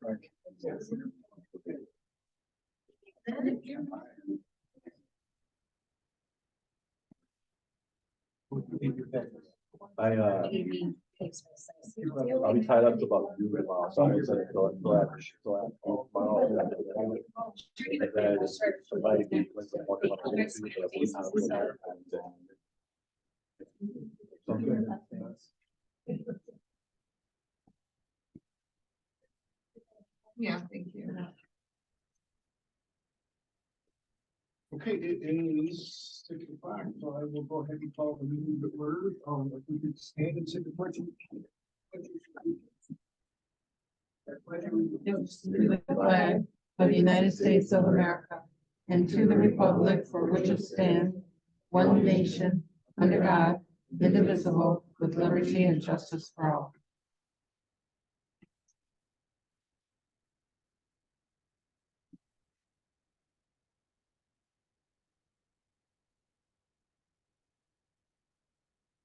I'll be tied up to about tomorrow, so I said, Yeah, thank you. Okay, it is 6 o'clock, so I will go ahead and call the meeting to order. If we could stand and say the pledge. To the flag of the United States of America and to the republic for which it stands, one nation, under God, indivisible, with liberty and justice for all.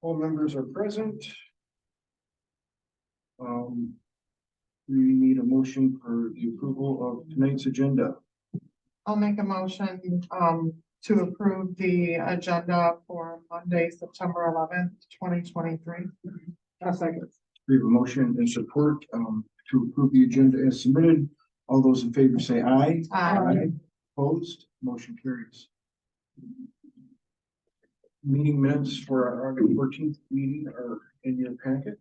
All members are present. We need a motion for the approval of tonight's agenda. I'll make a motion, to approve the agenda for Monday, September 11th, 2023. A second. We have a motion and support to approve the agenda as submitted. All those in favor say aye. Aye. Opposed, motion carries. Meeting minutes for our August 14th meeting are in your packet.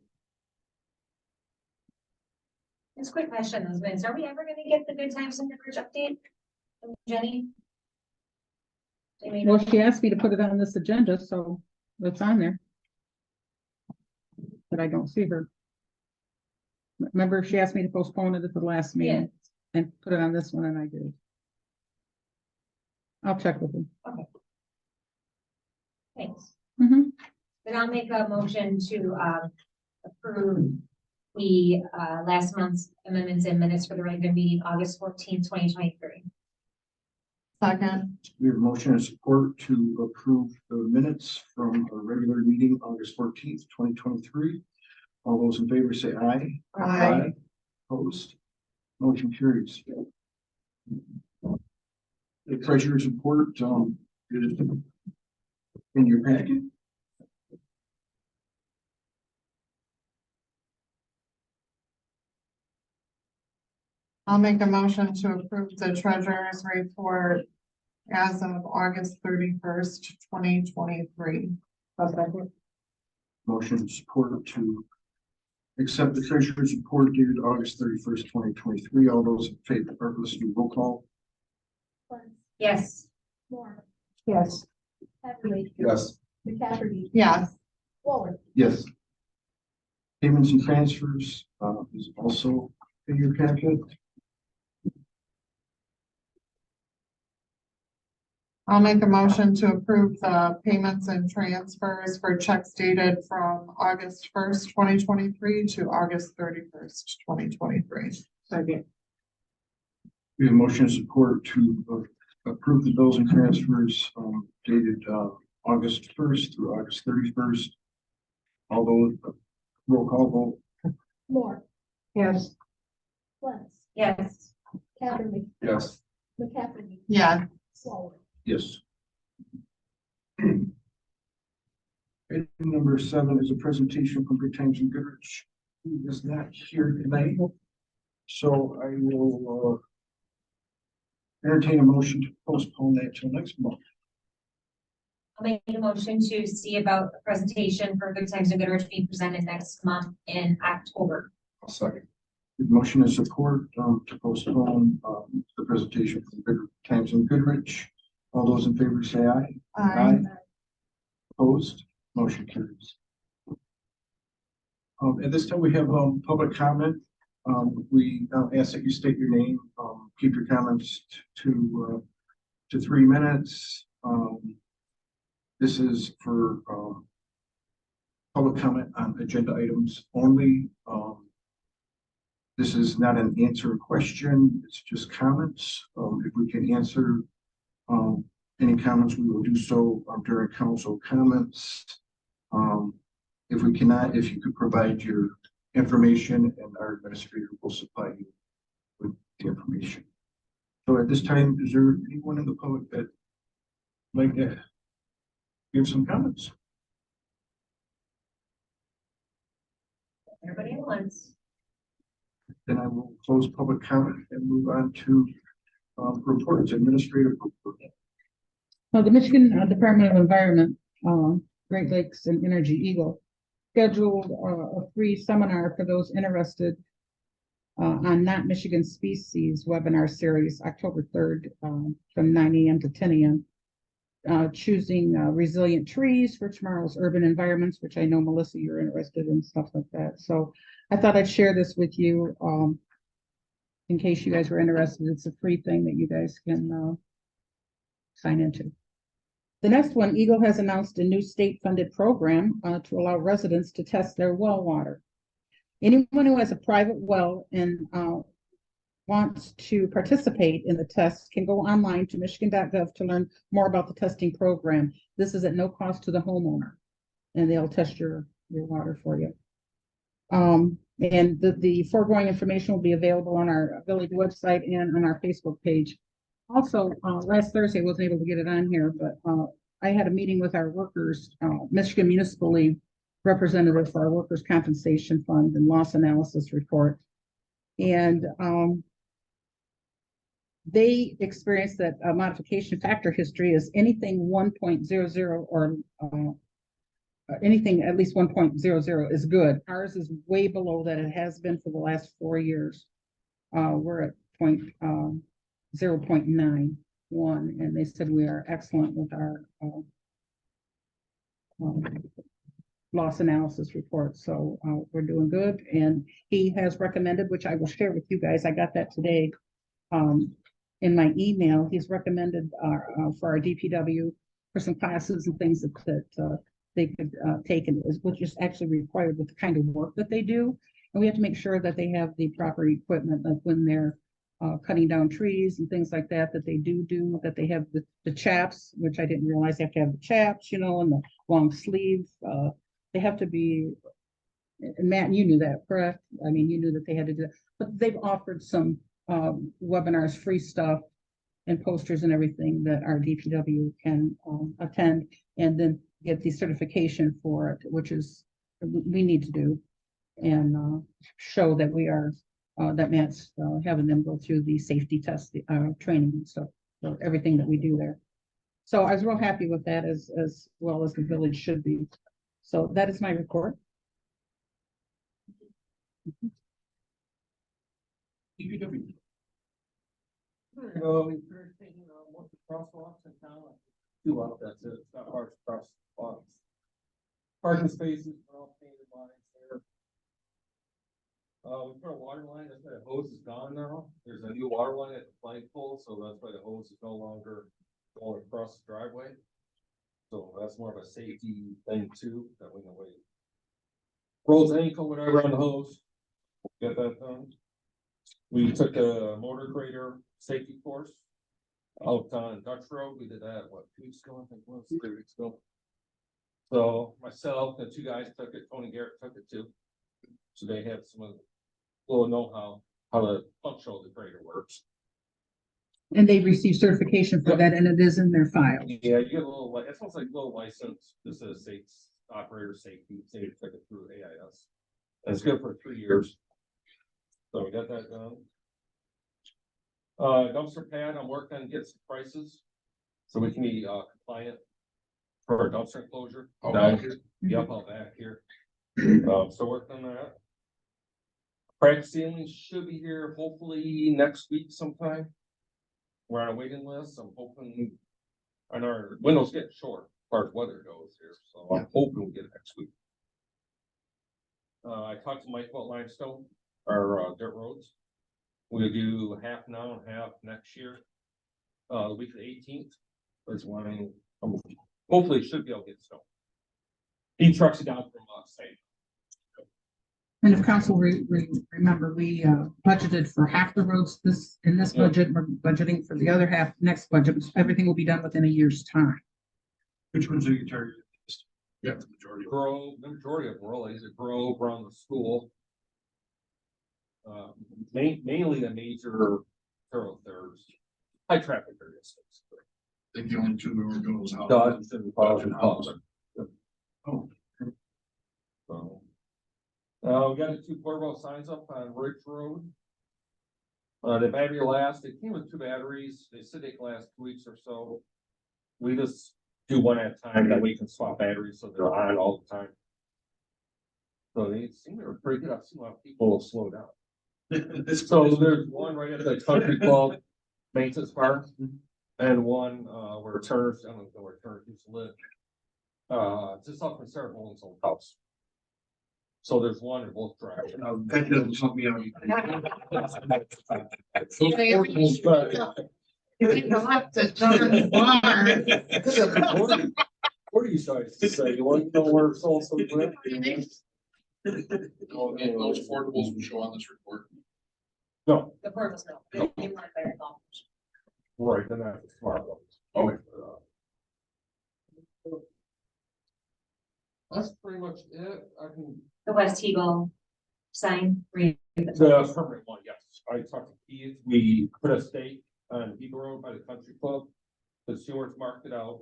Just a quick question, those minutes, are we ever gonna get the good times in Goodrich update from Jenny? Well, she asked me to put it on this agenda, so it's on there. But I don't see her. Remember, she asked me to postpone it at the last meeting and put it on this one, and I did. I'll check with them. Okay. Thanks. Mhm. Then I'll make a motion to approve the last month's amendments and minutes for the regular meeting, August 14th, 2023. Second. We have a motion and support to approve the minutes from our regular meeting, August 14th, 2023. All those in favor say aye. Aye. Opposed, motion carries. The treasurer's report is in your packet. I'll make a motion to approve the treasurer's report as of August 31st, 2023. Motion and support to accept the treasurer's report dated August 31st, 2023. All those in favor, let's do roll call. Yes. Moore, Yes. Heatherly, Yes. McCafferty, Yes. Waller, Yes. Payments and transfers is also in your packet. I'll make a motion to approve the payments and transfers for checks dated from August 1st, 2023 to August 31st, 2023. Second. We have motion and support to approve the bills and transfers dated August 1st through August 31st. Although roll call vote. Moore, Yes. Lentz, Yes. Catherly, Yes. McCafferty, Yeah. Waller. Yes. Item number 7 is a presentation from Good Times in Goodrich, who is not here tonight. So I will entertain a motion to postpone that till next month. I'll make a motion to see about a presentation for Good Times in Goodrich being presented next month in October. I'll second. The motion is support to postpone the presentation from Good Times in Goodrich. All those in favor say aye. Aye. Opposed, motion carries. At this time, we have public comment. We ask that you state your name, keep your comments to 3 minutes. This is for public comment on agenda items only. This is not an answer question, it's just comments. If we can answer any comments, we will do so during council comments. If we cannot, if you could provide your information and our administrator will supply you So at this time, is there anyone in the public that would like to give some comments? Everybody at once. Then I will close public comment and move on to reports, administrative report. Well, the Michigan Department of Environment, Great Lakes and Energy Eagle scheduled a free seminar for those interested on not Michigan species webinar series, October 3rd, from 9 a.m. to 10 a.m. Choosing resilient trees for tomorrow's urban environments, which I know, Melissa, you're interested in stuff like that. So I thought I'd share this with you in case you guys were interested. It's a free thing that you guys can sign into. The next one, Eagle has announced a new state-funded program to allow residents to test their well water. Anyone who has a private well and wants to participate in the test can go online to michigan.gov to learn more about the testing program. This is at no cost to the homeowner, and they'll test your water for you. And the foregoing information will be available on our village website and on our Facebook page. Also, last Thursday, I wasn't able to get it on here, but I had a meeting with our workers, Michigan Municipal League representative for our workers' compensation fund and loss analysis report. And they experienced that a modification factor history is anything 1.00 or anything at least 1.00 is good. Ours is way below that. It has been for the last 4 years. We're at 0.91, and they said we are excellent with our loss analysis report. So we're doing good. And he has recommended, which I will share with you guys, I got that today in my email. He's recommended for our DPW for some classes and things that they could take, and which is actually required with the kind of work that they do. And we have to make sure that they have the proper equipment, like when they're cutting down trees and things like that, that they do, that they have the chaps, which I didn't realize they have to have the chaps, you know, and the long sleeve. They have to be, and Matt, you knew that, correct? I mean, you knew that they had to do that, but they've offered some webinars, free stuff and posters and everything that our DPW can attend and then get the certification for it, which is we need to do, and show that we are that Matt's having them go through the safety test, training and stuff, so everything that we do there. So I was real happy with that, as well as the village should be. So that is my report. DPW. Crosswalks in town. Two up, that's it. It's not hard to crosswalks. Parking spaces, are all painted lines there. We put a water line, that's why the hose is gone now. There's a new water line at the flagpole, so that's why the hose is no longer going across the driveway. So that's more of a safety thing too, that we can wait. Rolls ankle, whatever on the hose. Get that done. We took a motor grader safety course out on Dutch Road. We did that, what, 2 weeks ago? I think it was 3 weeks ago. So myself and 2 guys took it. Tony Garrett took it too. So they have some of the little know how the functional the grader works. And they received certification for that, and it is in their file. Yeah, you get a little, it sounds like a little license. This is a operator safety. Say you took it through AIS. And it's good for 3 years. So we got that done. Dumpster pad, I'm working on getting some prices so we can be compliant for our dumpster enclosure. Down here. Yep, out back here. So working on that. Crack ceiling should be here hopefully next week sometime. We're on a waiting list. I'm hoping, and our windows getting short as far as weather goes here, so I'm hoping we'll get it next week. I talked to Mike about limestone, our dirt roads. We'll do half now and half next year. The week of the 18th is when hopefully should be able to get snow. He trucks it down from state. And if council remember, we budgeted for half the roads in this budget. We're budgeting for the other half next budget. Everything will be done within a year's time. Which ones are you targeting? Yeah, the majority. The majority of them really is a Grove around the school. Mainly the major thoroughfares. high traffic areas. I think the only two we were doing was how. Dodge and Dodge. Oh, So. We got the 2 portable signs up on Ridge Road. The battery last, they came with 2 batteries, they said they can last 2 weeks or so. We just do one at a time, that we can swap batteries, so they're on all the time. So they seem they were pretty good, I've seen a lot of people slow down. So there's one right at the country club, maintenance bar, and one, where Turner's, I don't know where Turner used to live. Just off in Sarah Boland's old house. So there's one in both directions. that doesn't help me out. What are you trying to say? You want to know where it's also live? Oh, and those portables will show on this report. No, The portables, no, they weren't there at all. right, then that's the smart ones. Oh. That's pretty much it. I can. The West Eagle sign. The permanent one, yes. I talked to Keith. We put a stake on Eagle Road by the country club. The stewards marked it out.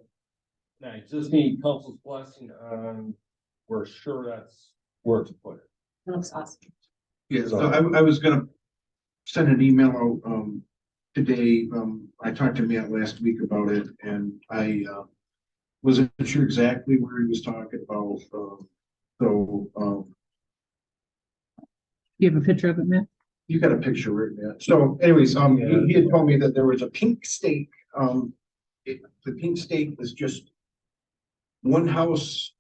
And I just need council's blessing on, we're sure that's where to put it. It looks awesome. Yeah, so I was gonna send an email out, today. I talked to Matt last week about it, and I, wasn't sure exactly where he was talking about, You have a picture of it, man? you got a picture right there. So anyways, he had told me that there was a pink stake. The pink stake is just one house.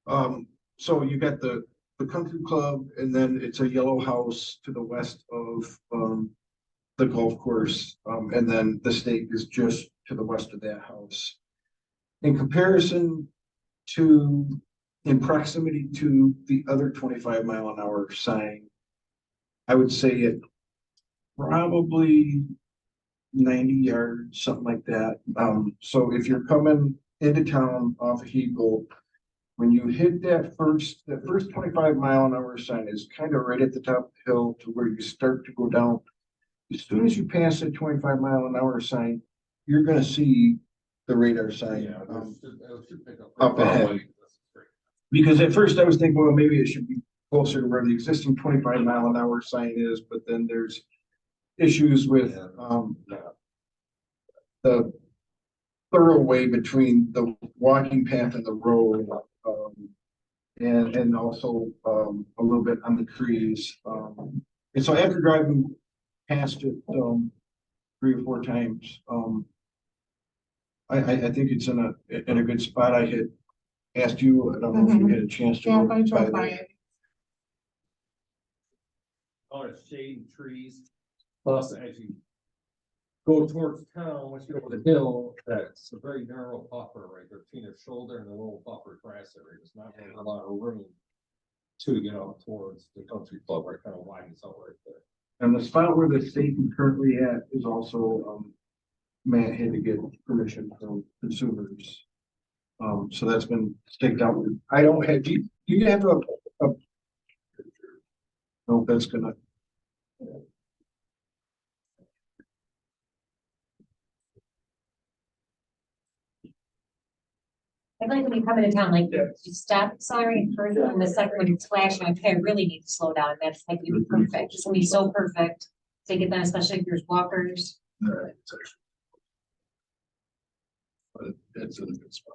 So you got the country club, and then it's a yellow house to the west of, the golf course. And then the stake is just to the west of that house. In comparison to, in proximity to the other 25-mile-an-hour sign, I would say it probably 90 yards, something like that. So if you're coming into town off of Eagle, when you hit that first 25-mile-an-hour sign is kind of right at the top of the hill to where you start to go down. As soon as you pass that 25-mile-an-hour sign, you're gonna see the radar sign. Yeah, it should pick up ahead. Because at first I was thinking, well, maybe it should be closer to where the existing 25-mile-an-hour sign is, but then there's issues with, the thoroughway between the walking path and the road, and also, a little bit on the trees. And so after driving past it, 3 or 4 times, I think it's in a good spot. I had asked you, I don't know if you had a chance to. Yeah, go I drove by by there. it. On a shade and trees, plus as you go towards town, once you get over the hill, that's a very narrow buffer right there between their shoulder and the little buffer grass area. There's not really a lot of room to get out towards the country club, where it kind of widens out right there. And the spot where the stake is currently at is also, Matt had to get permission from consumers. So that's been staked out. I don't have, do you have a, no, that's gonna. I feel like when you come into town, like you stop accelerating first, and the second one it's flashing, okay, I really need to slow down, and that's like gonna be perfect, it's gonna be so perfect. To get that, especially if there's walkers. Right. But it's in a good spot.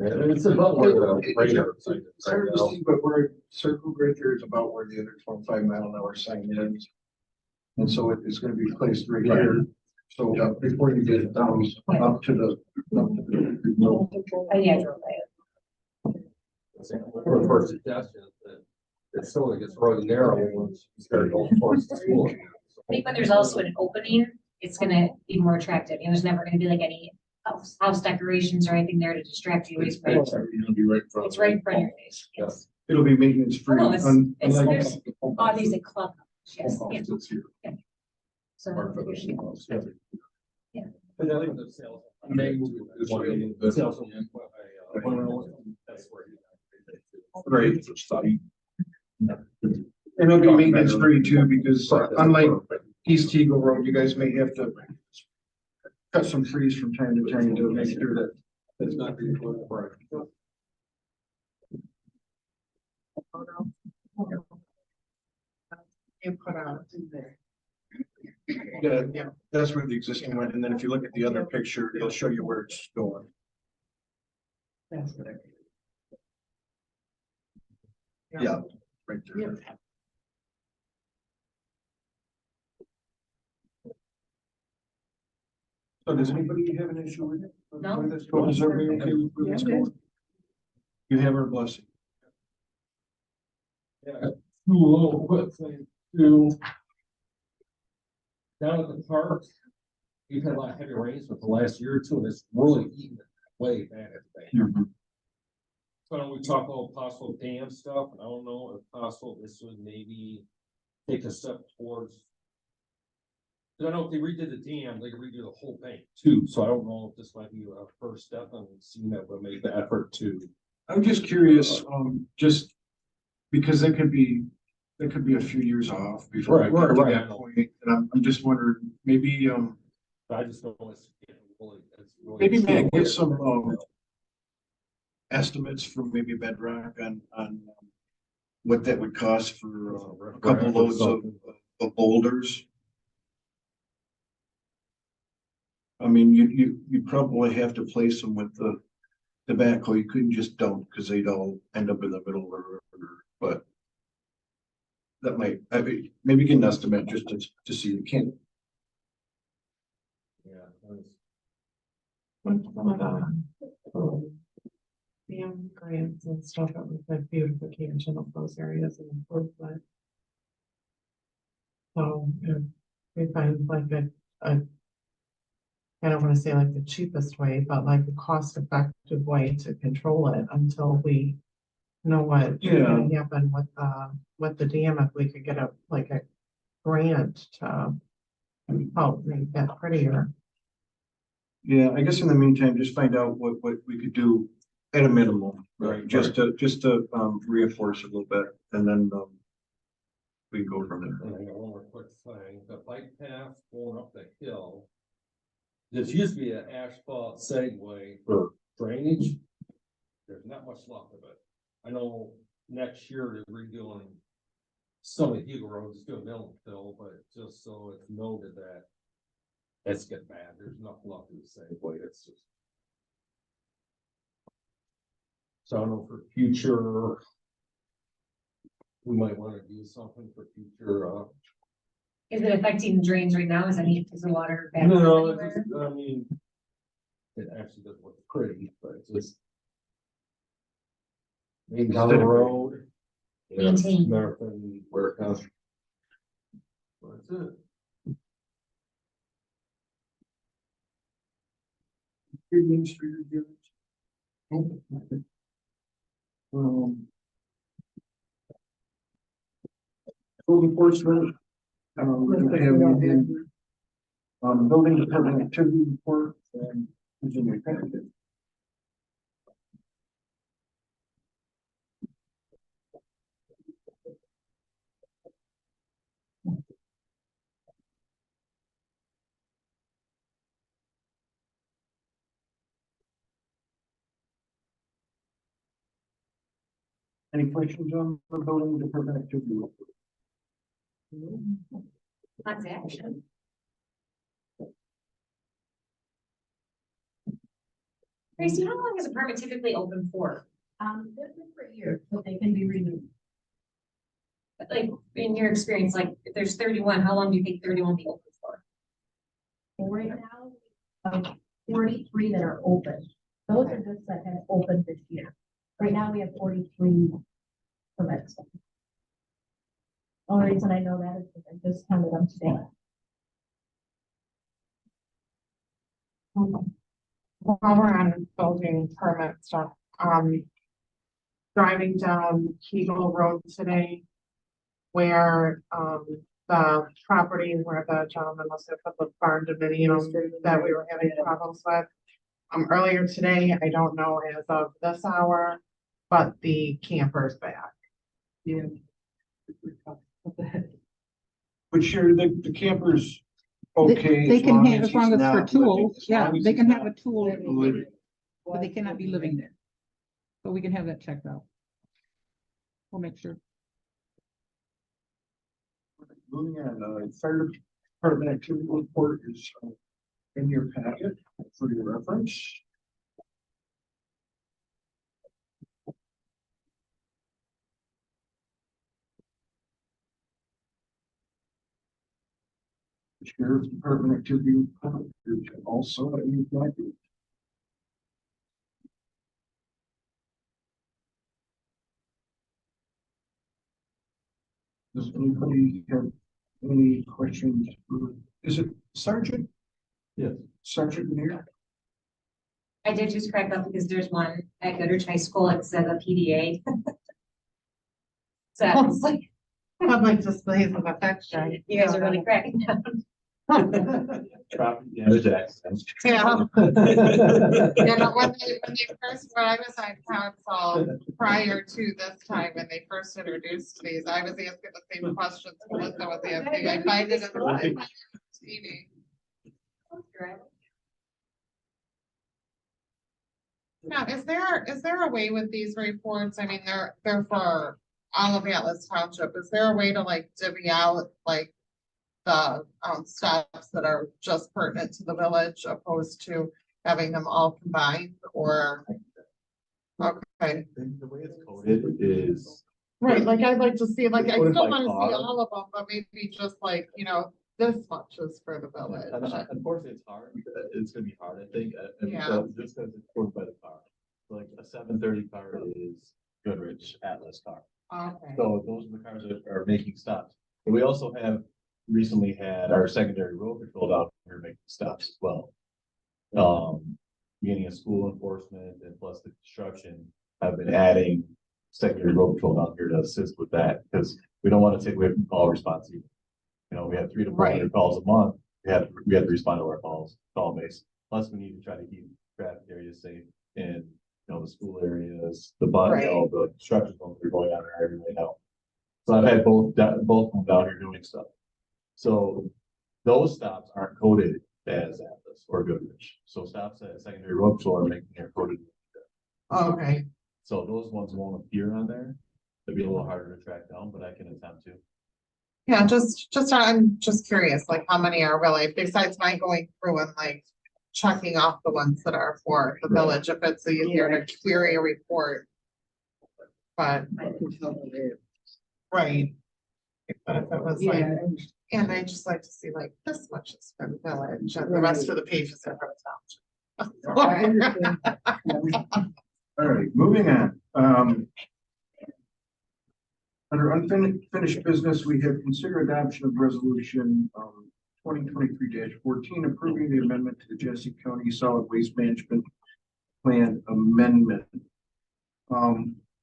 Yeah, it's about where the radar sign is It's hard to see, but where circle right there is about where the other 25-mile-an-hour sign is. And so it is gonna be placed right here. So before you get down up to the. Oh, yeah, I drove by it. Or for suggestion that it's still gets really narrow once you start going towards the school. I think when there's also an opening, it's gonna be more attractive, and there's never gonna be like any house decorations or anything there to distract you away from it. It's gonna be right in front. It's right in front of your face, yes. It'll be maintenance free. No, it's, unlike- there's obviously club, yes, yeah. It's here. So. Mark for this house. And I think the sales. Maybe It's one right of in the the- sales. That's where. Right. It's a study. And it'll be maintenance free too, because unlike East Eagle Road, you guys may have to cut some trees from time to time to make sure that it's not being put apart. You put out in there. Yeah, that's where the existing went, and then if you look at the other picture, it'll show you where it's going. That's what I. Yeah, right there. So does anybody have an issue with it? No. With this going? Is everybody okay with where it's going? You have our blessing. Yeah, two little quick things too. Down at the park, we've had a lot of heavy rains with the last year or two, and it's really eating way bad at the. So we talk about possible dam stuff, and I don't know if possible this would maybe take a step towards. 'Cause I know if they redid the dam, they could redo the whole bank too, so I don't know if this might be a first step on seeing that would make the effort to. I'm just curious, just because that could be a few years off before we get to Right. that point, and I'm just wondering, maybe, I just don't know. It's getting really. maybe Matt get some, estimates from maybe Bedrock on what that would cost for a couple loads of boulders. I mean, you probably have to place them with the backhoe. You couldn't just dump because they'd all end up in the middle of the river, but that might, I mean, maybe get an estimate just to see. You can't. Yeah. With some of the dam grants and stuff, it was like beautification of those areas and improvement. So if we find like a I don't wanna say like the cheapest way, but like a cost effective way to control it until we know what's gonna happen with the dam, if we could get a grant to help make that prettier. Yeah, I guess in the meantime, just find out what we could do at a minimum, right? Just to reinforce it a little bit, and then we can go from there. And I got one more quick thing, the bike path going up the hill. This used to be an asphalt segway for drainage. There's not much left of it. I know next year they're redoing some of the Eagle roads, doing middle fill, but just so it's noted that it's getting bad. There's nothing left of the segway. It's just. So I don't know for future. We might want to do something for future, Is it affecting drains right now? Is the water bad? no, it's just, I mean. It actually doesn't look pretty, but it's just. Maybe down the road. Maintain. Marathon work out. That's it. Main Street reviews. Code enforcement. We're gonna have anything. Building department activity report and engineering package. Any questions on the building department activity report? That's action. Tracy, how long is a permit typically open for? They're good for a year, so they can be renewed. Like, in your experience, like, if there's 31, how long do you think 31 will be open for? And right now, 43 that are open. Those are just that have opened this year. Right now, we have 43 permits. Only reason I know that is because I just counted them today. While we're on building permit stuff, driving down Kegel Road today. Where, the property where the gentleman must have put the barn dominium that we were having problems with. Earlier today, I don't know as of this hour, but the camper's back. But sure, the campers okay. They can have, as he's long as for not living, tools, as yeah, long as they he's can have not a tool, living. but they cannot be living there. So we can have that checked out. We'll make sure. Moving on, fire department activity report is in your packet for your reference. The sheriff's department activity report is also in your packet. Does anybody have any questions? Is it Sergeant? Yes. Sergeant here? I did just crack up because there's one at Goodrich High School, it says a PDA. So it's like, Public displays of affection. you guys are really cracking down. Property damage accidents. Yeah. You know, when I was on council prior to this time, when they first introduced these, I was asking the same questions Melissa was asking. I find it in the TV. Now, is there a way with these reports? I mean, they're for all of Atlas Township. Is there a way to like divvy out like the steps that are just pertinent to the village opposed to having them all combined or? Okay, The way it's coded is, right, like I'd like to see, like, I Coded still by wanna see car. all of them, but maybe just like, you know, this much is for the village. unfortunately, it's hard, it's gonna be hard, I think, Yeah. just because it's coded by the car. Like a 730 car is Goodrich Atlas car, Okay, so those are the cars that are making stops. But we also have recently had our secondary road patrol out here making stops as well. Beginning of school enforcement and plus the construction have been adding secondary road patrol down here to assist with that, because we don't want to take away from call response either. You know, we have 300 to 400 Right. calls a month, we have to respond to our call base, plus we need to try to keep traffic areas safe in, you know, the school areas, the bus, you know, the construction zones that are going on in our area right now. So I've had both of them down here doing stuff. So those stops aren't coded as Atlas or Goodrich. So stops at secondary road patrol are making their coded. okay, So those ones won't appear on there. It'd be a little harder to track down, but I can attempt to. yeah, I'm just curious, like, how many are really, besides my going through and like checking off the ones that are for the village, if it's easier to query a report. But, right. But if it was like, and I just like to see like this much is for the village and the rest of the pages are for the township. All right, moving on. Under unfinished business, we have considered adoption of resolution 2023-14 approving the amendment to the Genesee County Solid Waste Management Plan Amendment.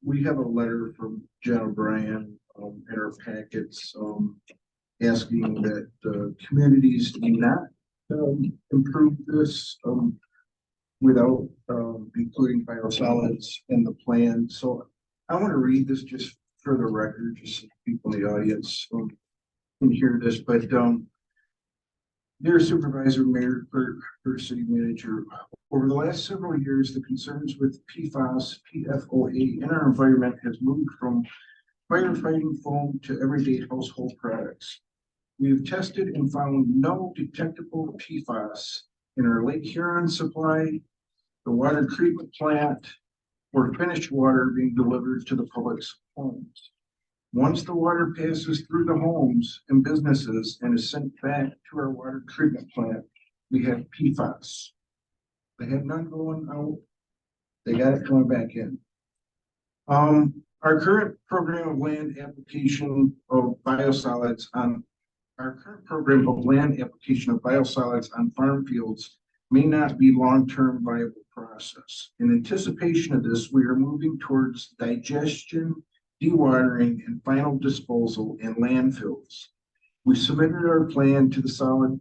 We have a letter from Jen O'Brien in our packets asking that communities do not improve this without including biosolids in the plan. So I want to read this just for the record, just so people in the audience can hear this, but dear Supervisor, Mayor, Clerk, or City Manager, over the last several years, the concerns with PFAS, PFOA in our environment has moved from firefighting foam to everyday household products. We have tested and found no detectable PFAS in our Lake Huron supply, the water treatment plant, or finished water being delivered to the public's homes. Once the water passes through the homes and businesses and is sent back to our water treatment plant, we have PFAS. They have none going out. They got it coming back in. Our current program of land application of biosolids on farm fields may not be long-term viable process. In anticipation of this, we are moving towards digestion, dewatering, and final disposal in landfills. We submitted our plan to the Solid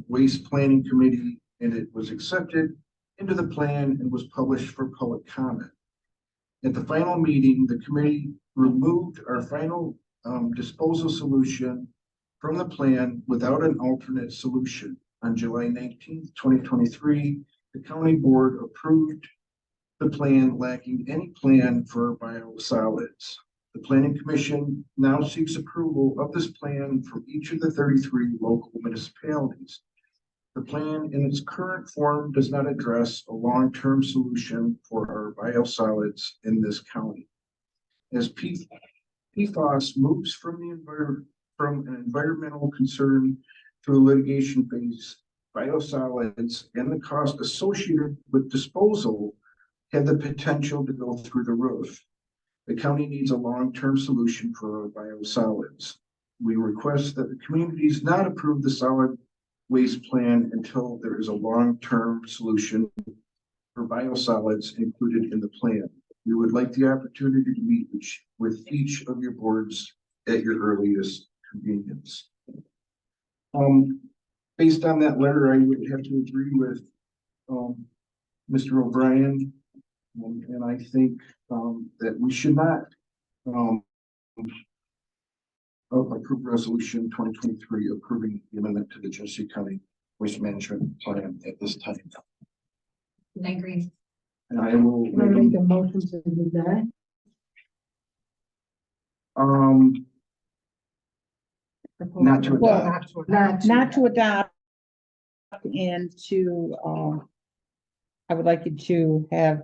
Waste Planning Committee, and it was accepted into the plan and was published for public comment. At the final meeting, the committee removed our final disposal solution from the plan without an alternate solution. On July 19th, 2023, the county board approved the plan lacking any plan for biosolids. The planning commission now seeks approval of this plan from each of the 33 local municipalities. The plan in its current form does not address a long-term solution for our biosolids in this county. As PFAS moves from from an environmental concern to a litigation phase, biosolids and the cost associated with disposal have the potential to go through the roof. The county needs a long-term solution for our biosolids. We request that the communities not approve the solid waste plan until there is a long-term solution for biosolids included in the plan. We would like the opportunity to meet with each of your boards at your earliest convenience. Based on that letter, I would have to agree with Mr. O'Brien. And I think that we should not approve resolution 2023 approving the amendment to the Genesee County Waste Management Plan at this time. I agree. And I will Can I make a motion to do that? not to Well, adopt. not to adopt and to, I would like you to have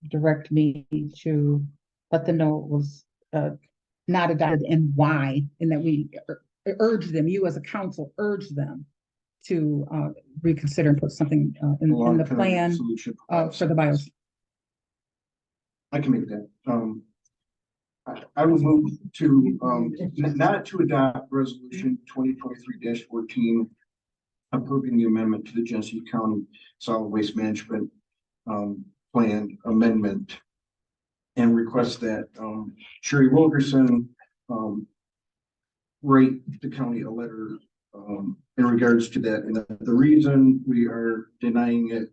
direct me to let them know it was, not adopted and why, and that we urge them, you as a council, urge them to, reconsider and put something, in the Long-term plan, solution for the bios. I can make that. I will move to, not to adopt resolution 2023-14, approving the amendment to the Genesee County Solid Waste Management Plan amendment, and request that Sherry Wilkerson write the county a letter in regards to that. And the reason we are denying it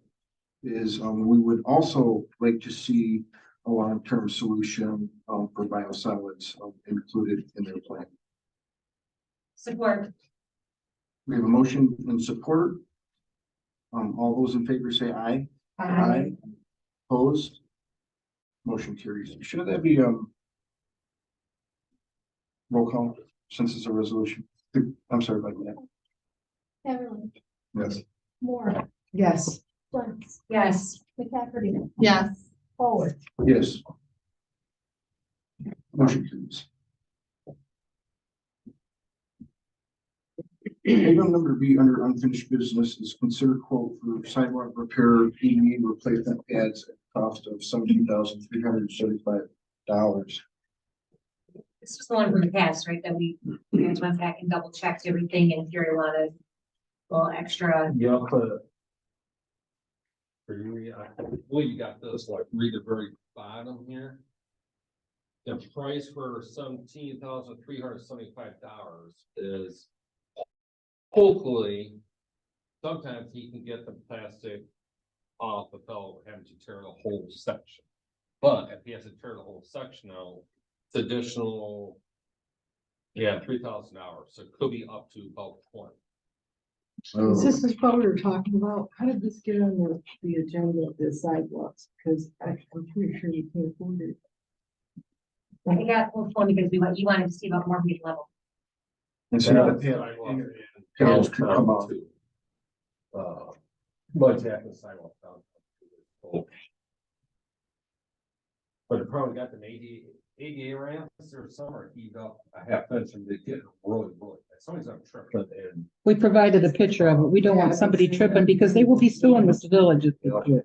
is we would also like to see a long-term solution for biosolids included in their plan. Support. We have a motion and support. All those in favor say aye. Aye. Opposed? Motion carries. Should that be roll call since it's a resolution? I'm sorry about that. Beverly, Yes. Moore, Yes. Lentz, Yes. McCafferty, Yes. Forward. Yes. Motion carries. Item number B under unfinished business is consider quote for sidewalk repair ADA replacement pads at a cost of $17,375. This was the one from the past, right, that we guys went back and double checked everything, and if you're a lot of, well, extra. Yeah, but. For you, well, you got this, like, read the very bottom here. The price for $17,375 is hopefully, sometimes he can get the plastic off without having to tear the whole section. But if he has to tear the whole section out, it's additional, yeah, $3,000, so it could be up to about 20. This is what we were talking about. How did this get on the agenda of the sidewalks? Because I'm pretty sure you can't afford it. I got one because you wanted to see about more mid level. And so the pads could come off. But Jack and sidewalk down. But the problem got them ADA ramps or summer heat up a half inch and they get really, somebody's on tripping and. We provided a picture of it. We don't want somebody tripping because they will be suing this village. if they do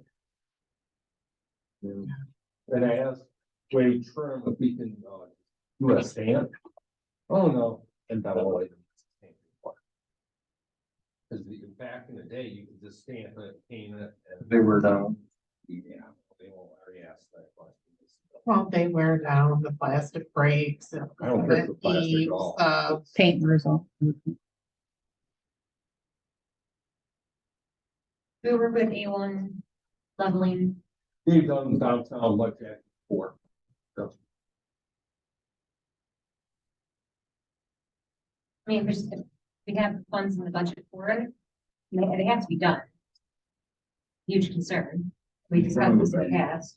it. And I asked Wade Trim if we can, do a stamp. Oh, no, and that will wait. Cause back in the day, you could just stamp it, paint it. And They were down. Yeah, they won't already ask that question. Well, they wear down the plastic breaks. And I don't think the plastic at all. Paint result. We work with A1 leveling. We've done downtown like that before. So, I mean, if we have funds in the budget for it, they have to be done. Huge concern. We discussed this in the past.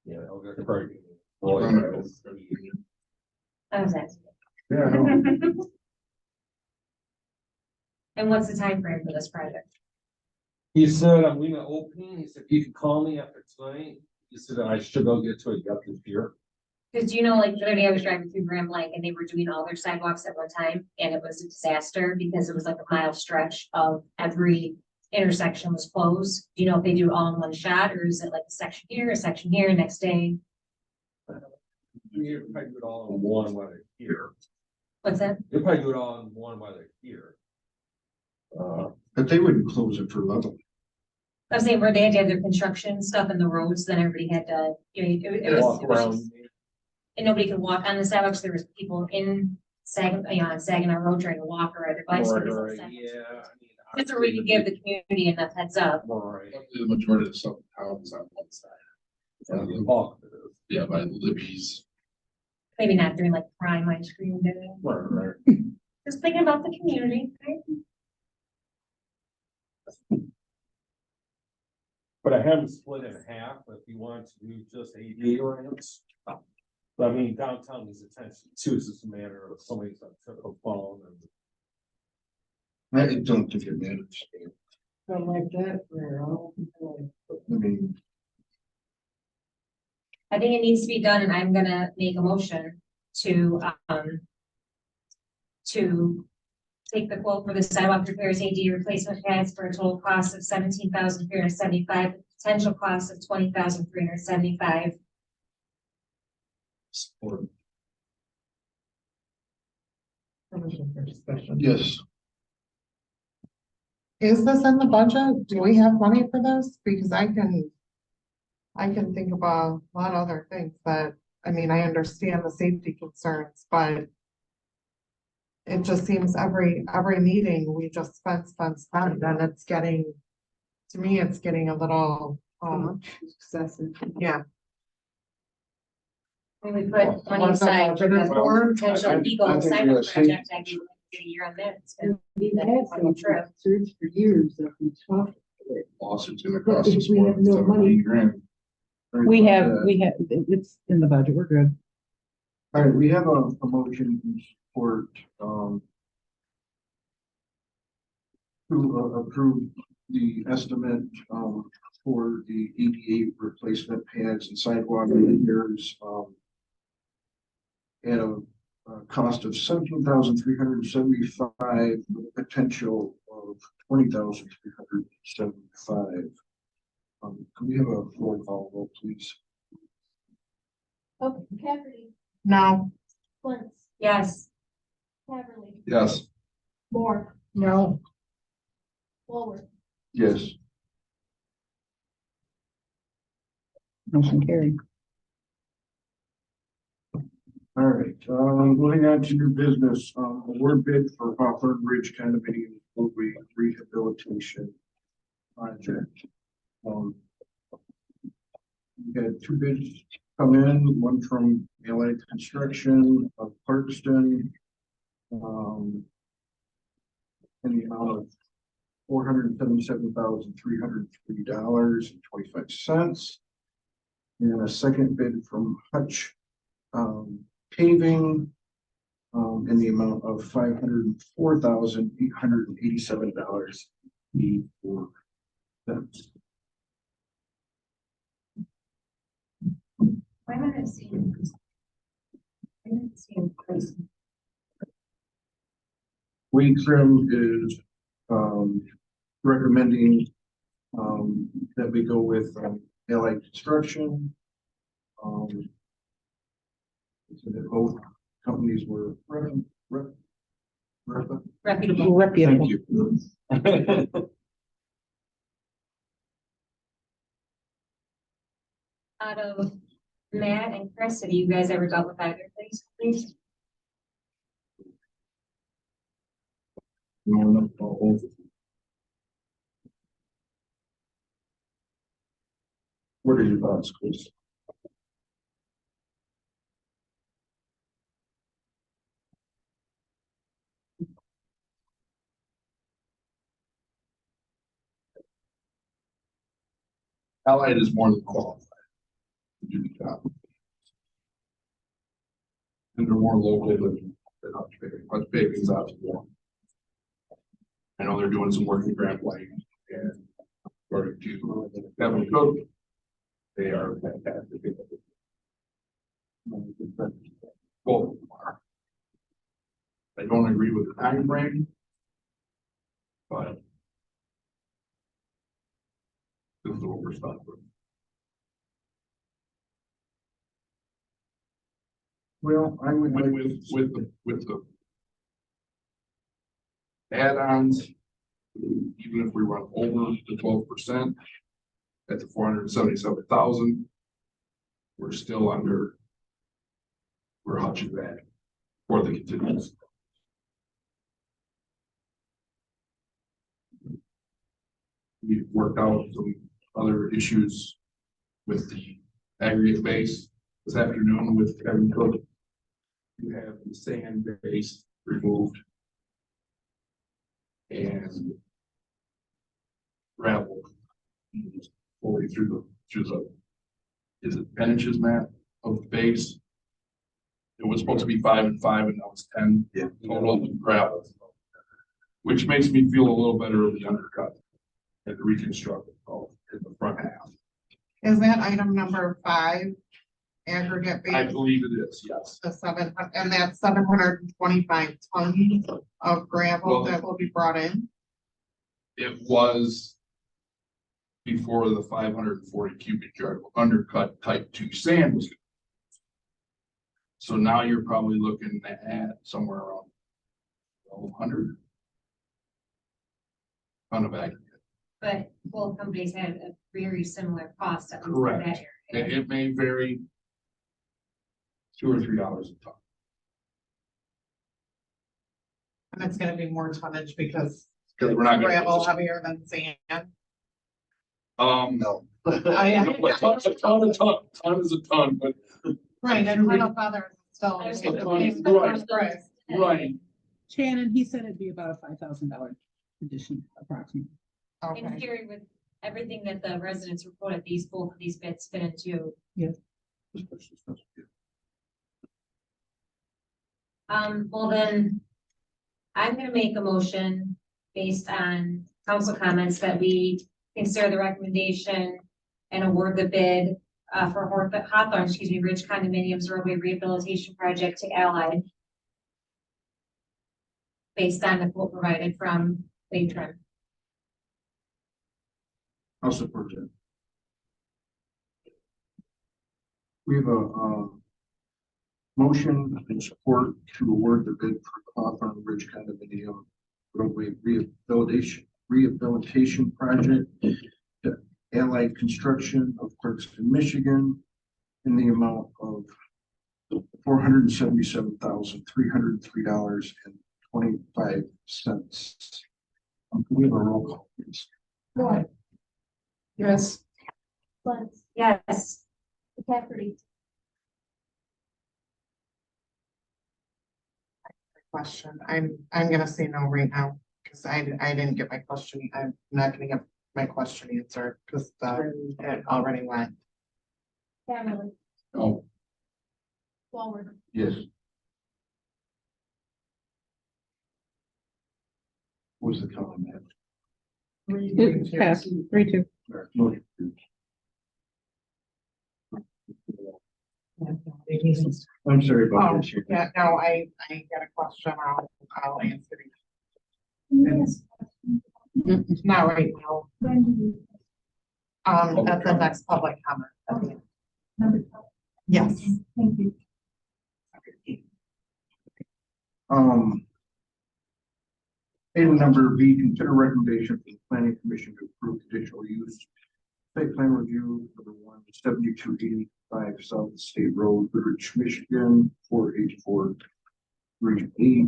Yeah, I'll get probably. I was asking. Yeah, And what's the time frame for this project? He said, I'm gonna open, he said, you can call me after tonight, he said, I should go get to it yet this year. Because you know, like the other day I was driving through Grand Blanc and they were doing all their sidewalks at one time and it was a disaster because it was like a mile stretch of every intersection was closed. Do you know if they do it all in one shot or is it like a section here, next day? You probably do it all in one while they're here, What's that? you'll probably do it all in one while they're here. but they wouldn't close it for level. I was saying where they had to have their construction stuff in the roads, then everybody had to, you know, Walk around. and nobody could walk on the sidewalks. There was people in on Saginaw Road trying to walk or ride their bicycles. on Right, sidewalks. yeah. I mean, Just so we can give the community enough heads up. Right. The majority of the stuff in town is on one side. And the bulk of it is. Yeah, by Libby's. Maybe not during like prime ice cream day. Right. Just thinking about the community, right? But I have them split in half, if you want to do just ADA ramps. But I mean, downtown needs attention too, it's just a matter of somebody's on a phone and. I don't think it matters. Don't like that for all. I mean, I think it needs to be done and I'm gonna make a motion to take the quote for the sidewalk repairs AD replacement pads for a total cost of $17,375, potential cost of $20,375. support. Permission for discussion. Yes, Is this in the budget? Do we have money for this? Because I can think about a lot of other things that, I mean, I understand the safety concerns, but it just seems every meeting we just spend, and it's getting, to me, it's getting a little, Excessive. yeah. When we put money What's that aside for budgeted for? the potential I Eagle think sidewalk you're saying- project, I do a year on that. It's gonna be We've that had fucking some trip. concerns for years that we talked. Lawsuits gonna But cost if us we more have than no money- 17 grand. We have, it's in the budget, we're good. all right, we have a motion to support, to approve the estimate, for the ADA replacement pads and sidewalk repairs, at a cost of $17,375, with a potential of $20,375. Can we have a roll call vote, please? Okay, Cafferty, No, Flint, Yes, Haverly, Yes. Moore, no, Walworth. Yes. Motion carried. All right, moving on to new business, award bid for Hawthorne Ridge condominium rehabilitation project. We had two bids come in, one from Allied Construction of Parkston. In the amount of $477,303.25. And a second bid from Hutch paving in the amount of $504,887.84. why am I not seeing? I didn't see him place. Wade Trim is recommending that we go with Allied Construction. So that both companies were Reputable. thank you. Out of Matt and Chris, have you guys ever dealt with either place, please? What are your thoughts, Chris? Allied is more than qualified to do the job. And they're more local than Hutch Paving's out of one. I know they're doing some work in Grand Lake and according to Kevin Cook, they are fantastic. Both of them are. I don't agree with the time frame, but this is what we're stuck with. Well, I would like, With the add-ons, even if we run over the 12% at the 477,000, we're still under. We're Hutch is at for the contingency. We've worked out some other issues with the aggregate base this afternoon with Kevin Cook. You have the sand base removed and gravel fully through the is it 10 inches, Matt, of the base? It was supposed to be 5 and 5 and now it's 10 total of gravel, which makes me feel a little better of the undercut and the reconstruct in the front half. Is that item number 5, aggregate I base, believe it is, yes. the 700, and that's 725 tons of gravel Well, that will be brought in? It was before the 540 cubic yard undercut type 2 sand was. So now you're probably looking at somewhere around 1,200 ton of aggregate. But both companies had a very similar cost. At least in Correct. that area. It may vary $2 or $3 a ton. And it's gonna be more tonnage because Because we're not gonna. gravel heavier than sand. No. I- A ton is a ton, but. Right, and ton of others still. I it's was the Right, same right. price. Right. Shannon, he said it'd be about a $5,000 addition approximately. In Okay, theory, with everything that the residents reported, both of these bits fit into. Well then, I'm gonna make a motion based on council comments that we consider the recommendation and award the bid for Hawthorne, Ridge Condominiums Roadway Rehabilitation Project to Allied. Based on the quote provided from Latrim. I'll support that. We have a motion and support to award the bid for the Hawthorne Ridge Condominium Roadway Rehabilitation Project to Allied Construction of Clarkston, Michigan, in the amount of $477,303.25. We have a roll call, please. Roy, yes, Lance, Yes. McCafferty, question. I'm gonna say no right now, because I didn't get my question. I'm not gonna get my question answered, because it already went. Cameron, Oh, Walworth, yes. What's the comment, man? It passed 3-2. Motion. I'm sorry about Oh, this here. yeah, no, I got a question. I'll answer it. yes, Not right now. At the next public comment. number 12, Yes. thank you. Item number B, consider recommendation from the planning commission to approve conditional use site plan review number 17285 South State Road, Goodrich, Michigan, 484 Region 8.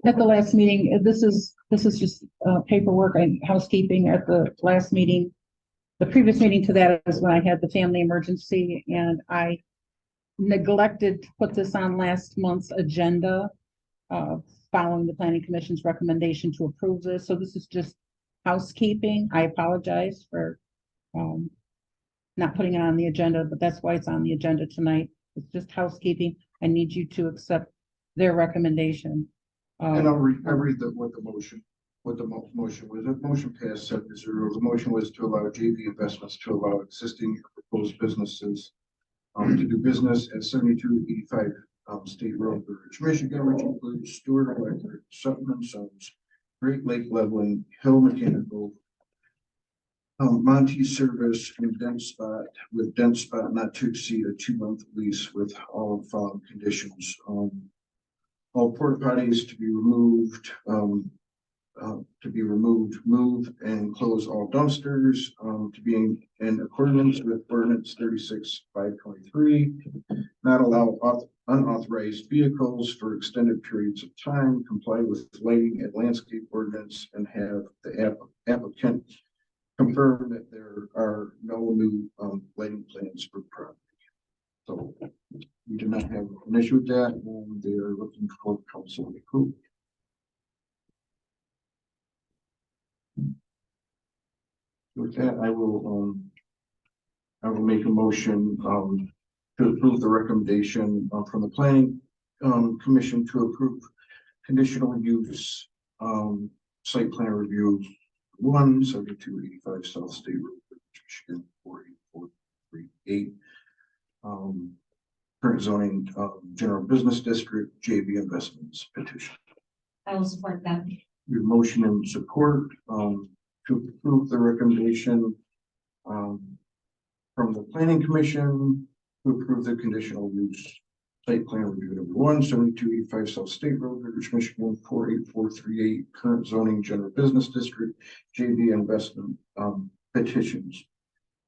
At the last meeting, this is just paperwork and housekeeping. At the last meeting, the previous meeting to that is when I had the family emergency, and I neglected to put this on last month's agenda, following the planning commission's recommendation to approve this. So this is just housekeeping. I apologize for not putting it on the agenda, but that's why it's on the agenda tonight. It's just housekeeping. I need you to accept their recommendation. And I'll read what the motion was. The motion passed 7-0. The motion was to allow JV Investments to allow existing or proposed businesses to do business at 7285 State Road, Goodrich, Michigan, which includes Stewart Electric, Sutton and Sons, Great Lake Leveling, Hill Mechanical, Monty Service and Dense Spot, with Dense Spot not to exceed a 2-month lease with all following conditions. All porta potties to be removed, move and close all dumpsters, to be in accordance with ordinance 36/523, not allow unauthorized vehicles for extended periods of time, comply with lighting and landscape ordinance, and have the applicant confirm that there are no new lighting plans for property. So we do not have an issue with that, and they are looking for council approval. With that, I will make a motion to approve the recommendation from the planning commission to approve conditional use site plan review 17285 South State Road, Michigan 48438. Current zoning general business district JV Investments petition. I will support that. Your motion and support to approve the recommendation from the planning commission to approve the conditional use site plan review number 17285 South State Road, Goodrich, Michigan 48438, current zoning general business district JV investment petitions.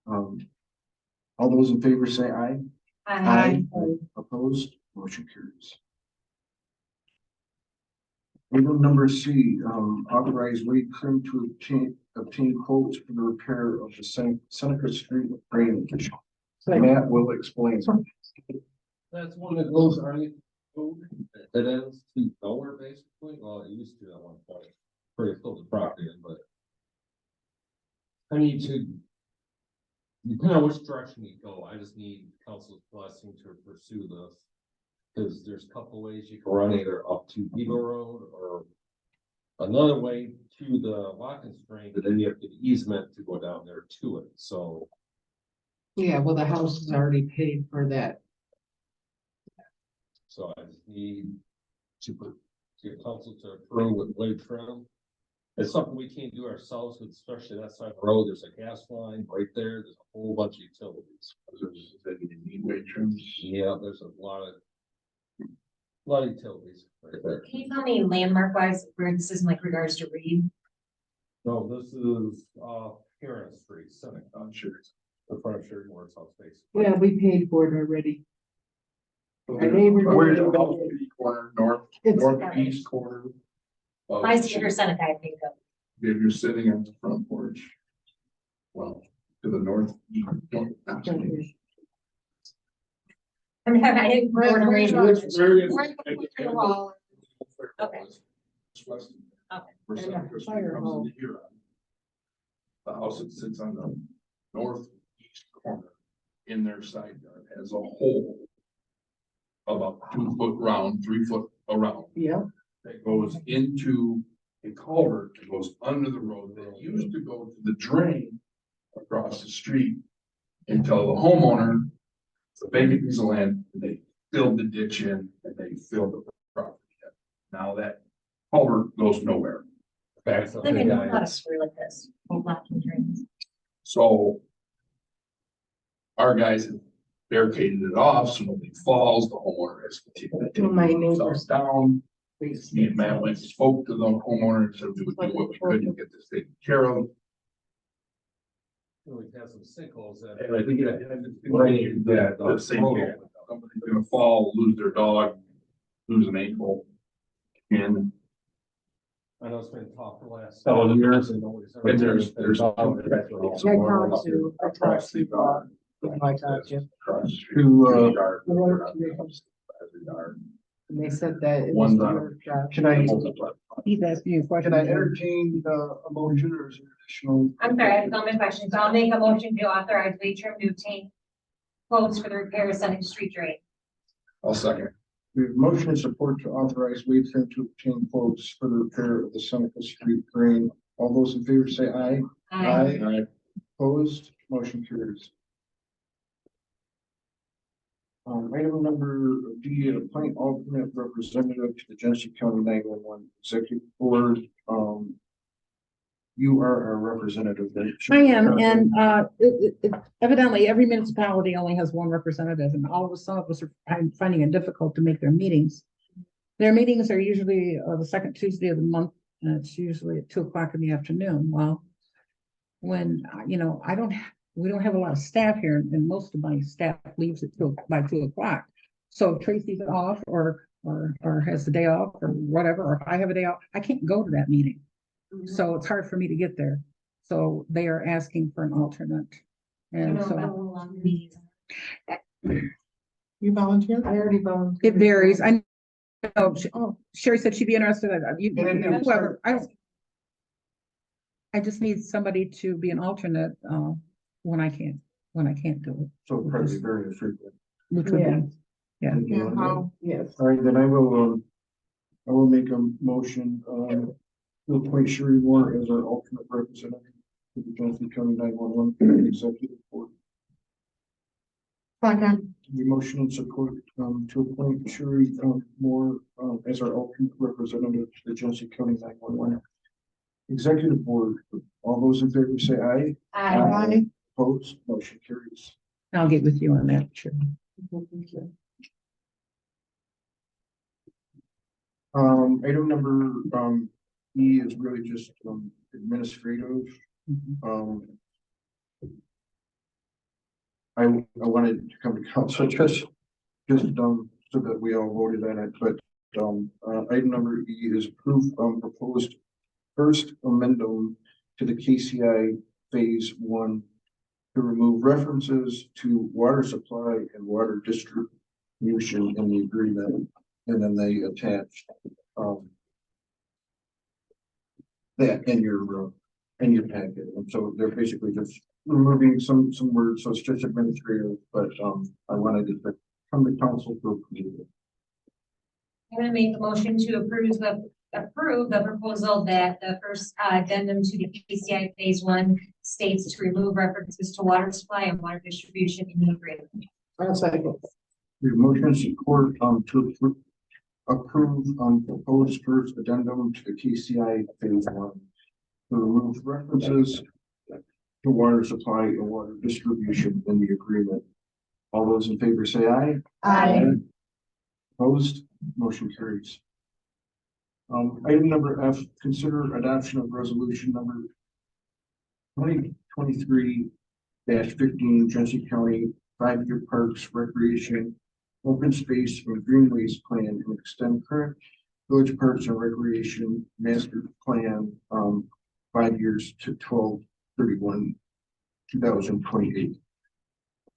All those in favor say aye. Aye. Opposed, motion carries. Item number C, authorize Wade Krim to obtain quotes for the repair of the Seneca Street drainage. Matt will explain. That's one that goes underneath the road that ends to nowhere basically. Well, it used to at one point. Pretty close to property, but I need to, depending on which direction you go, I just need council's blessing to pursue this. Because there's a couple ways you can run either up to Eagle Road or another way to the Watkins Drain, but then you have to get easement to go down there to it, so. Yeah, well, the house is already paid for that. So I just need to get council to approve with blade trim. It's something we can't do ourselves, but especially that side of the road, there's a gas line right there, there's a whole bunch of utilities. Yeah, there's a lot of utilities right there. Can you tell me landmark wise where this is in like regards to Reed? No, this is, here on Street, Seneca, I'm sure. The front of Sheridan Works House space. Yeah, we paid for it already. Where's the corner, northeast corner? I see it, Seneca, I think of. If you're sitting on the front porch. Well, to the north. I mean, I didn't. Where is Okay. Okay. The house that sits on the northeast corner in their side yard has a hole about 2 foot round, 3 foot around. Yeah. That goes into a culvert that goes under the road that used to go to the drain across the street until the homeowner, it's a vacant piece of land, and they filled the ditch in and they filled the property in. Now that culvert goes nowhere. Back to I think I know how to the screw like this. Locking drains. So our guys have barricaded it off so nobody falls. The homeowner has continued to My take neighbors. themselves down. Me and Matt went and spoke to the homeowner and said we would do what we could to get this taken care of. We've had some sinkholes that. And I think the same thing. Somebody's gonna fall, lose their dog, lose an ankle. And I know it's been talked the last several years and nobody's ever. there's. I talked to, Across the street. To, and they said that it was One's on- their job. can I, He's asking you a question. Can I entertain a motion or is there additional? I'm sorry, I have so many questions. I'll make a motion to authorize Leitrim to obtain quotes for the repair of Sunny Street drain. I'll second. We have motion and support to authorize Wade Center to obtain quotes for the repair of the Seneca Street drain. All those in favor say aye. Aye. Opposed, motion carries. Item number D, appoint alternate representative to the Genesee County 911 Executive Board. You are our representative. Then. I am, and evidently every municipality only has one representative, and some of us are finding it difficult to make their meetings. Their meetings are usually the second Tuesday of the month, and it's usually at 2:00 in the afternoon. Well, when we don't have a lot of staff here, and most of my staff leaves by 2:00. So if Tracy's off or has the day off or whatever, or if I have a day off, I can't go to that meeting. So it's hard for me to get there. So they are asking for an alternate. And so You volunteer? I already volunteered. it varies. I know, Sherry said she'd be interested. Whoever, I just need somebody to be an alternate, when I can't do it. So probably very frequent. Which would be, Yeah, how? Yes. All right, then I will make a motion, to appoint Sherry Moore as our alternate representative to the Genesee County 911 Executive Board. Second. The motion and support, to appoint Sherry Moore, as our alternate representative to the Genesee County 911 Executive Board. All those in favor say aye. Aye. Opposed, motion carries. I'll get with you on that, sure. Item number, E is really just, administrative. Mhm. I wanted to come to council just so that we all voted on it, but, item number E is approve, proposed first amendment to the KCI Phase 1 to remove references to water supply and water distribution in the agreement, and then they attached, that in your packet, and so they're basically just removing some words, so it's just administrative, but, I wanted to come to council for approval. I'm gonna make a motion to approve the proposal that the first addendum to the PCI Phase 1 states to remove references to water supply and water distribution in the agreement. We have motion and support, to approve, proposed first addendum to the KCI Phase 1 to remove references to water supply and water distribution in the agreement. All those in favor say aye. Aye. Opposed, motion carries. Item number F, consider adoption of resolution number 2023-15, Genesee County 5-year Parks, Recreation, Open Space and Greenways Plan and extend current Village Parks and Recreation Master Plan, 5 years to 12/31/2028.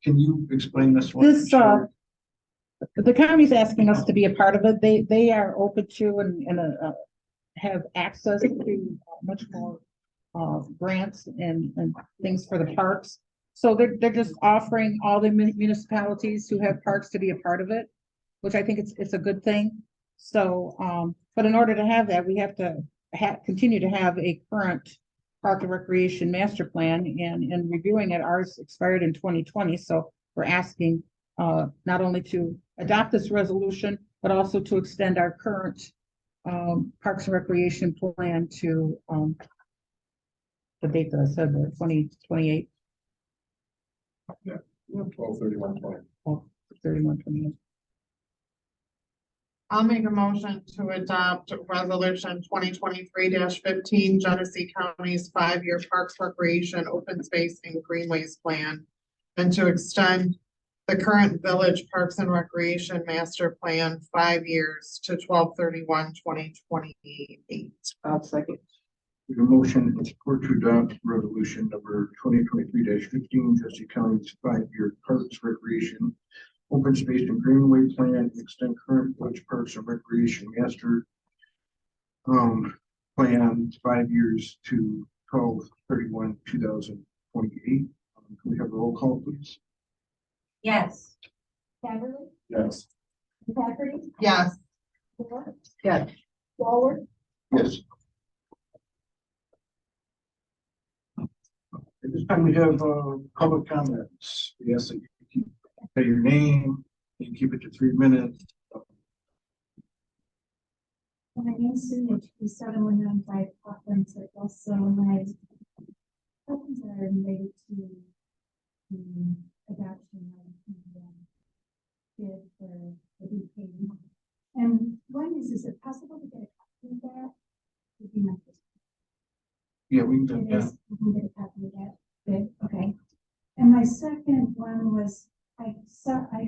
Can you explain this one? This, the county's asking us to be a part of it. They are open to and have access to much more grants and things for the parks. So they're just offering all the municipalities who have parks to be a part of it, which I think it's a good thing. So, but in order to have that, we have to continue to have a current park and recreation master plan, and reviewing it, ours expired in 2020. So we're asking not only to adopt this resolution, but also to extend our current parks and recreation plan to the date that I said, the 2028. 12/31/20. 31/28. I'll make a motion to adopt resolution 2023-15, Genesee County's 5-year Parks, Recreation, Open Space and Greenways Plan, and to extend the current Village Parks and Recreation Master Plan 5 years to 12/31/2028. I'll second. We have a motion and support to adopt resolution number 2023-15, Genesee County's 5-year Parks, Recreation, Open Space and Greenway Plan, extend current Village Parks and Recreation Master plan 5 years to 12/31/2028. Can we have a roll call, please? Yes. Beverly, Yes. Packard, Yes. Moore, Yes. Waller, Yes. At this time, we have, public comments. We ask that you say your name, and keep it to 3 minutes. my name's Sue Mitchell, 7195 Parkland Circle, so my questions are related to the adoption of the bid for the BP. And one is it possible to get a copy of that? Would be my first. Yeah, we can do It that. is, we can get a copy of that, good, okay. And my second one was, I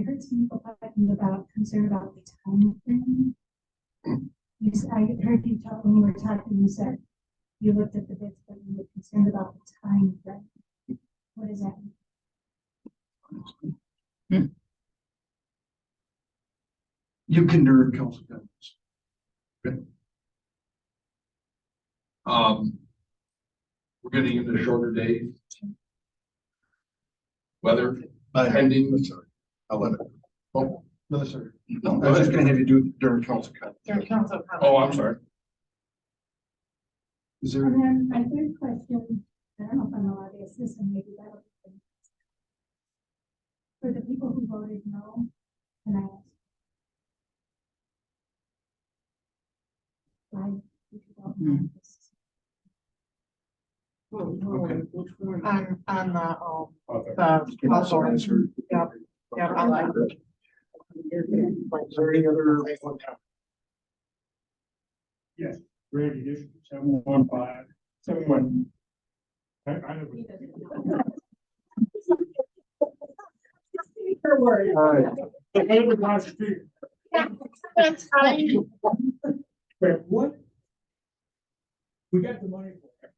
heard some people talking about, concerned about the time frame. I heard you talk, when you were talking, you said you looked at the bids, but you were concerned about the time frame. What does that mean? You can during council comments. We're getting into shorter days. Weather pending. Sorry, I'll let it. Oh, no, sir. No, I go was just ahead. gonna have you do it during council comments. Oh, I'm sorry. Is there? And then my third question, I don't know if I'm allowed to ask this, and maybe that'll be. For the people who voted no, can I ask? Why did you vote no? Okay. On the, Also answer. Yep. Yeah, I like it. Is there any other? Yes, Randy, this is 715, 71. I live with. Your word. All right. I live across the street. That's fine. But what? We got the money for it.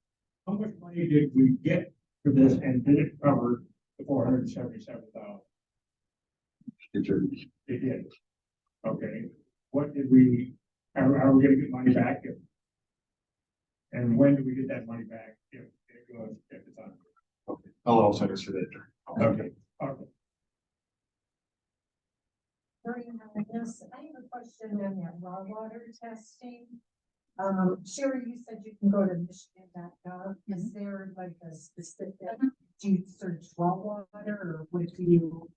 How much money did we get for this and did it cover the 477,000? It did. Okay, what did we, are we gonna get money back? And when do we get that money back if it goes, if it's on? Okay, I'll also answer that. Okay, okay. Yes, I have a question on that raw water testing. Sherry, you said you can go to michigan.gov. Is there like a specific, do you search raw water or what do you?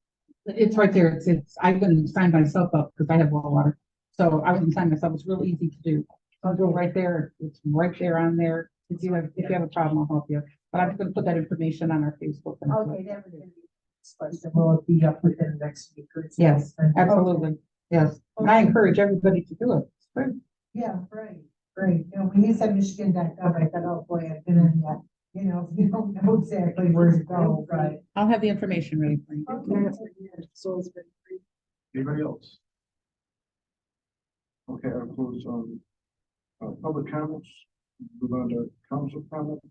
It's right there. I wouldn't sign myself up because I have well water. So I wouldn't sign myself. It's real easy to do. I'll go right there. It's right there on there. If you have a problem, I'll help you. But I'm gonna put that information on our Facebook. And Okay, that would be this question. Will it be up within the next week or so? Yes, Okay. absolutely. Yes. And I encourage everybody to do it. It's great. Yeah, right, great. You know, when you said michigan.gov, I thought, oh boy, I've been in that, you know, you don't know exactly where to go, but. I'll have the information ready for you. Okay. So it's been free. Anybody else? Okay, I'll close on, public comments. Move on to council comments.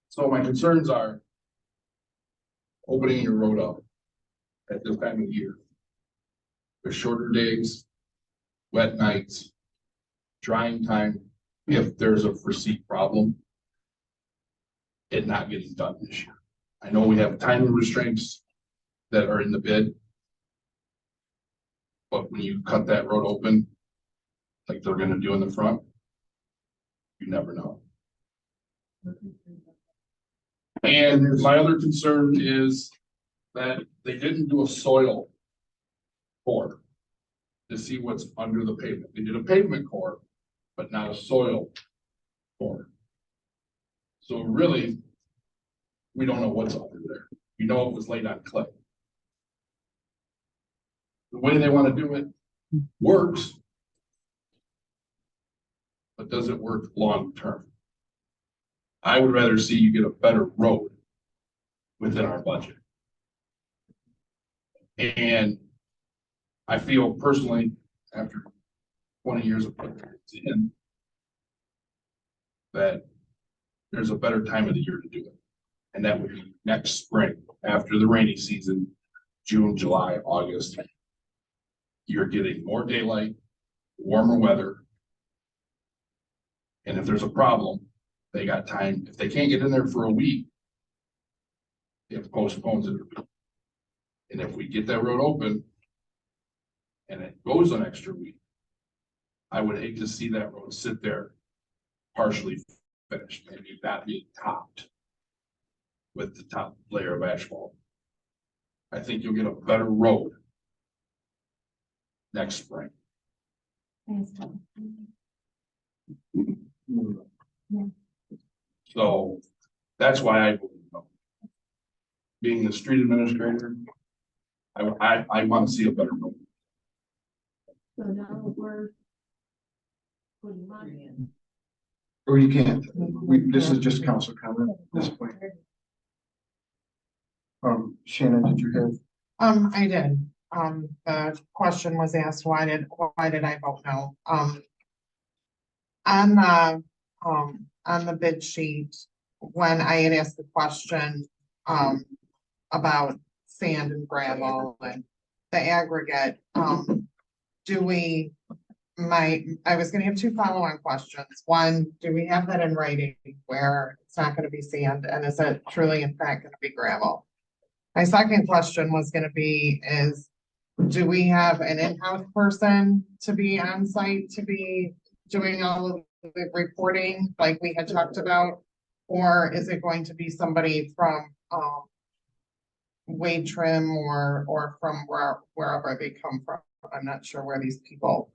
So my concerns are opening your road up at this time of year. There's shorter days, wet nights, drying time, if there's a foreseen problem, it not getting done this year. I know we have time restraints that are in the bid. But when you cut that road open, like they're gonna do in the front, you never know. And my other concern is that they didn't do a soil core to see what's under the pavement. They did a pavement core, but not a soil core. So really, we don't know what's under there. We know it was laid on clay. The way they want to do it works, but does it work long term? I would rather see you get a better road within our budget. And I feel personally, after 20 years of putting this in, that there's a better time of the year to do it. And that would be next spring, after the rainy season, June, July, August, you're getting more daylight, warmer weather. And if there's a problem, they got time. If they can't get in there for a week, it postpones it. And if we get that road open and it goes an extra week, I would hate to see that road sit there partially finished, maybe not being topped with the top layer of asphalt. I think you'll get a better road next spring. Thanks, Tom. So that's why I voted no. Being the street administrator, I want to see a better road. So now we're putting money in. Or you can't, this is just council comment at this point. Shannon, did you have? I did. The question was asked, why did I vote no? On the bid sheet, when I had asked the question, about sand and gravel and the aggregate, I was gonna have two follow-on questions. One, do we have that in writing where it's not gonna be sand, and is it truly in fact gonna be gravel? My second question was gonna be do we have an in-house person to be on site to be doing all of the reporting like we had talked about? Or is it going to be somebody from, Wade Trim or from wherever they come from? I'm not sure where these people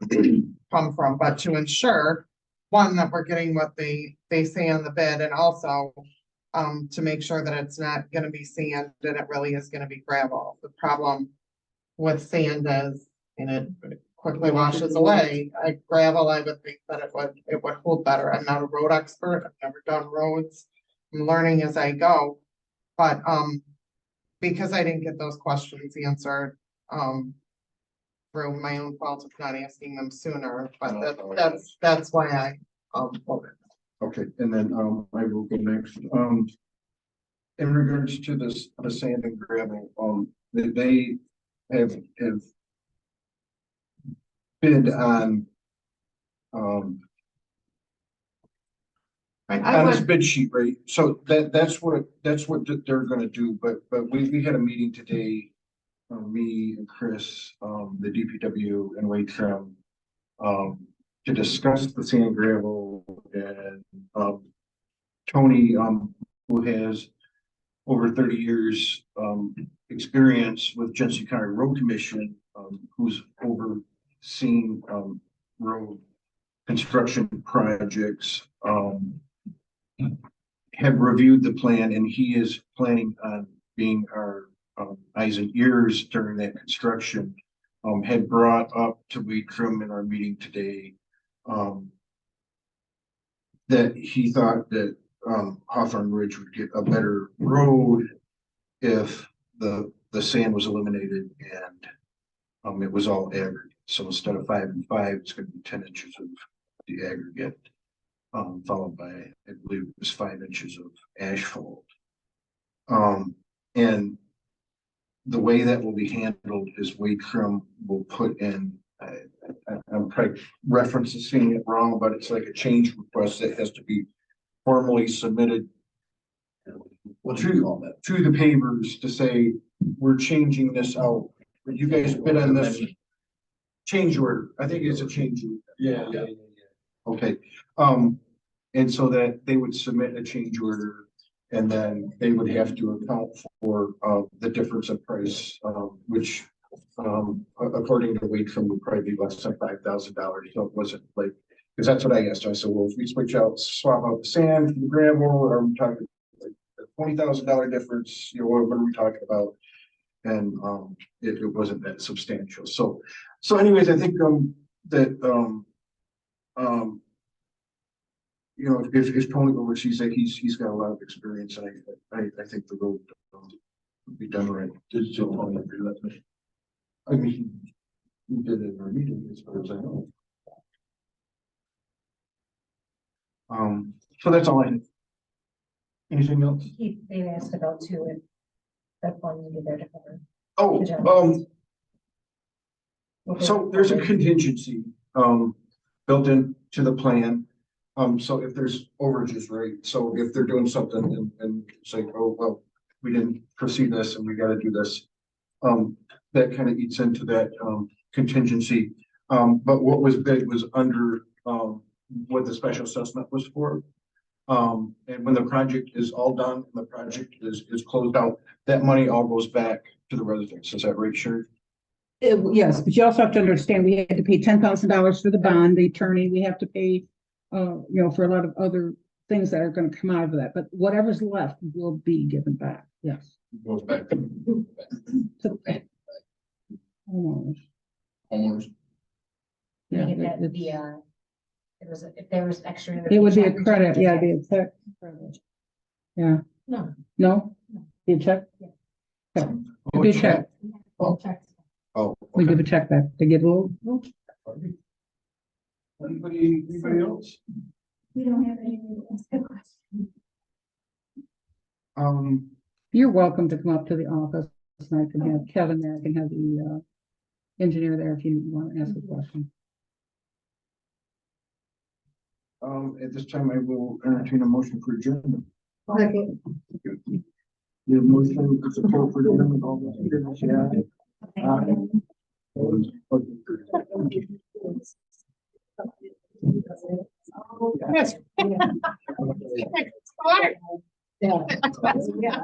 come from, but to ensure, one, that we're getting what they say on the bid, and also to make sure that it's not gonna be sand and it really is gonna be gravel. The problem with sand is, and it quickly washes away. Gravel, I would think that it would hold better. I'm not a road expert. I've never done roads. I'm learning as I go. But because I didn't get those questions answered, through my own fault of not asking them sooner, but that's why I voted. Okay, and then I will go next. In regards to this, the sand and gravel, they have bid on I on this would, bid sheet, right? So that's what they're gonna do, but we had a meeting today, me and Chris, the DPW and Wade Trim, to discuss the sand gravel, and Tony, who has over 30 years experience with Genesee County Road Commission, who's overseen road construction projects, have reviewed the plan, and he is planning on being our eyes and ears during that construction. Had brought up to Wade Trim in our meeting today that he thought that Hawthorne Ridge would get a better road if the sand was eliminated and it was all aggregate. So instead of 5 and 5, it's going to be 10 inches of the aggregate, followed by, I believe it was 5 inches of asphalt. And the way that will be handled is Wade Trim will put in, I'm probably referencing it wrong, but it's like a change request that has to be formally submitted to the pavers to say, we're changing this out. You guys bid on this change order. I think it's a change order. Yeah. Okay. And so that they would submit a change order, and then they would have to account for the difference in price, which according to Wade Trim would probably be less than $5,000. So it wasn't like, because that's what I asked. I said, well, if we swap out the sand for the gravel, are we talking like a $20,000 difference? You know, what are we talking about? And it wasn't that substantial. So anyways, I think that you know, if Tony oversees that, he's got a lot of experience, and I think the road would be done right. Did Tony agree with that? I mean, we did it in our meeting, as far as I know. So that's all I have. Anything else? They asked about too, if that one needed there to cover. Oh, so there's a contingency, built into the plan. So if there's overages, right? So if they're doing something and say, oh, well, we didn't foresee this and we gotta do this. That kind of eats into that, contingency. But what was big was under, what the special assessment was for. And when the project is all done, and the project is closed out, that money all goes back to the residents. Is that right, Sherry? Yes, but you also have to understand, we had to pay $10,000 for the bond, the attorney, we have to pay, for a lot of other things that are gonna come out of that, but whatever's left will be given back, yes. Goes back to So, homeowners. homeowners. Yeah, Maybe that would it's- be if there was extra. It would be a credit, yeah, it'd be a check. Yeah. No. No? Be a check? Yeah. Okay. It'd be a check. Oh, We okay. give a check back. They give a little. Anybody else? We don't have any way to ask a question. You're welcome to come up to the office. And I can have Kevin there. I can have the engineer there if you want to ask a question. At this time, I will entertain a motion for adjournment. Second. The motion is support for adjournment. All those in favor say aye. Aye. Opposed? Motion carries. Yes. Yeah.